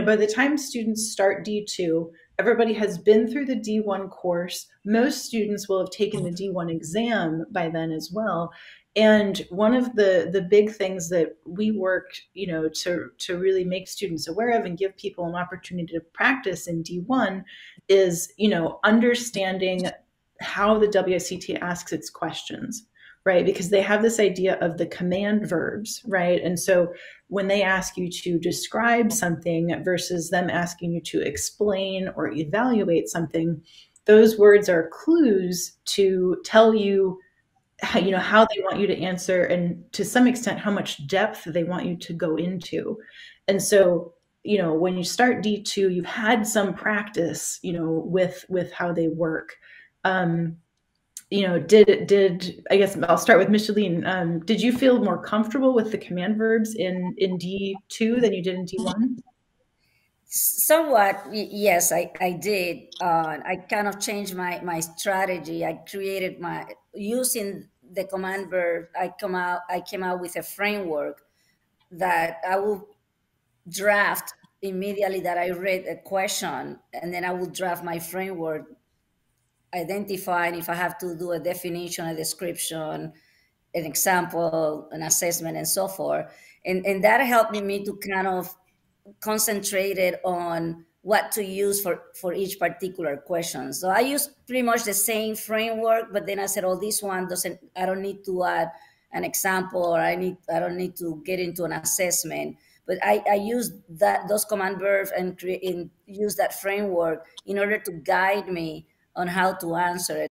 by the time students start D2, everybody has been through the D1 course. Most students will have taken the D1 exam by then as well. And one of the big things that we work, to really make students aware of and give people an opportunity to practice in D1 is, understanding how the WSET asks its questions, right? Because they have this idea of the command verbs, right? And so when they ask you to describe something versus them asking you to explain or evaluate something, those words are clues to tell you how they want you to answer, and to some extent how much depth they want you to go into. And so when you start D2, you've had some practice with how they work. um, did I guess I'll start with Micheline. Did you feel more comfortable with the command verbs in D2 than you did in D1? Somewhat, yes, I did. I kind of changed my strategy. I created my using the command verb. I came out with a framework that I will draft immediately that I read a question, and then I will draft my framework, identifying if I have to do a definition, a description, an example, an assessment, and so forth. And that helped me to kind of concentrated on what to use for each particular question. So I use pretty much the same framework, but then I said, oh, this one doesn't, I don't need to add an example, or I don't need to get into an assessment. But I use those command verbs and use that framework in order to guide me on how to answer it.